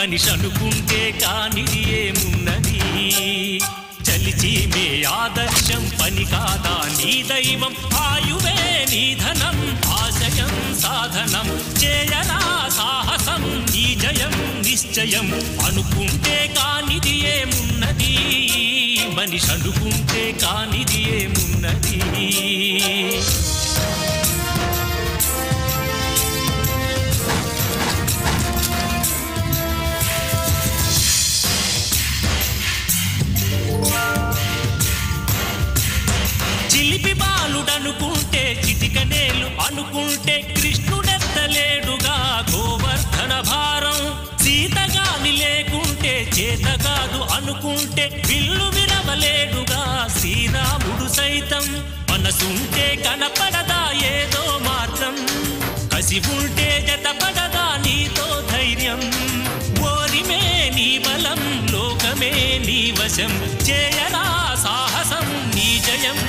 మనిషి అనుకుంటే కానిది ఏమున్నది చలిచి మే ఆదర్శం పని కాదా నీ దైవం ఆయువే నీ ధనం ఆశయం సాధనం చేయరా సాహసం నీ జయం నిశ్చయం అనుకుంటే కానిది ఏమున్నది మనిషి అనుకుంటే కానిది ఏమున్నది చిలిపి బాలుడనుకుంటే చిటికనేలు అనుకుంటే కృష్ణుడెత్తలేడుగా గోవర్ధన భారం సీతగాని లేకుంటే చేత కాదు అనుకుంటే విల్లు విరవలేడుగా శ్రీరాముడు సైతం మనసుంటే కనపడదా ఏదో మార్గం కసి ఉంటే జతపడదా నీతో ధైర్యం ఓరిమే నీ బలం లోకమే నీ వశం చేయరా సాహసం నీ జయం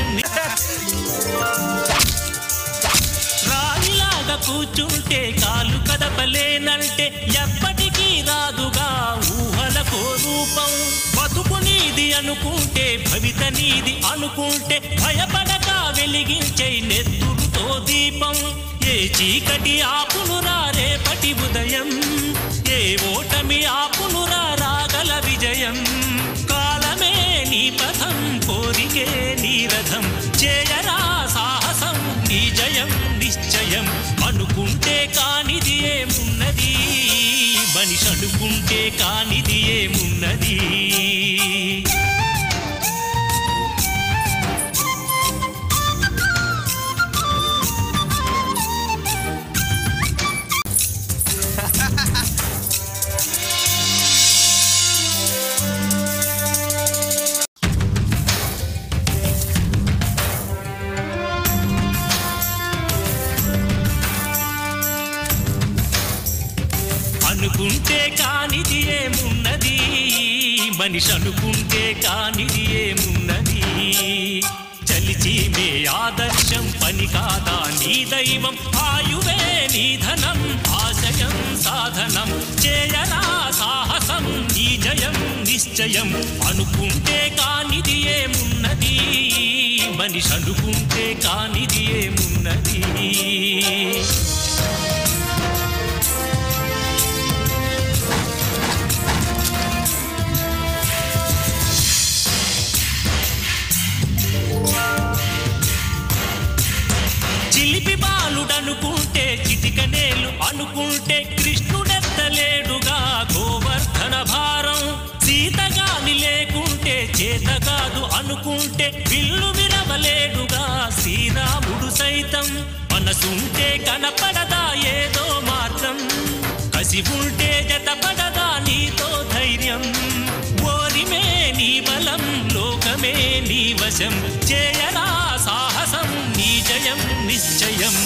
రాయిలాగా కూర్చుంటే కాలు కదపలేనంటే ఎప్పటికీ రాదుగా ఊహలకో రూపం బతుకు నీది అనుకుంటే భవిత నీది అనుకుంటే భయపడక వెలిగించే నెత్తురుతో దీపం ఏ చీకటి ఆపునురా రేపటి ఉదయం ఏ ఓటమి ఆపునురా రాగల విజయం కాలమే నీ పథం కోరికే నీ రథం చేయరా సాహసం నీ జయం నిశ్చయం అనుకుంటే కానిది ఏమున్నది మనిషి అనుకుంటే కానిది ఏమున్నది అనుకుంటే కానిది ఏమున్నది మనిషి అనుకుంటే కానిది ఏమున్నది చలిచి మే ఆదర్శం పని కాదా నీ దైవం ఆయువే నీ ధనం ఆశయం సాధనం చేయరా సాహసం నీ జయం నిశ్చయం అనుకుంటే కానిది ఏమున్నది మనిషి అనుకుంటే కానిది ఏమున్నది చిలిపి బాలుడనుకుంటే చిటికనేలు అనుకుంటే కృష్ణుడెత్తలేడుగా గోవర్ధన భారం సీతగాని లేకుంటే చేత కాదు అనుకుంటే విల్లు విరవలేడుగా శ్రీరాముడు సైతం మనసుంటే కనపడదా ఏదో మార్గం కసి ఉంటే జతపడదా నీతో ధైర్యం ఓరిమే నీ బలం లోకమే నీ వశం చేయరా సాహసం నీ జయం నిశ్చయం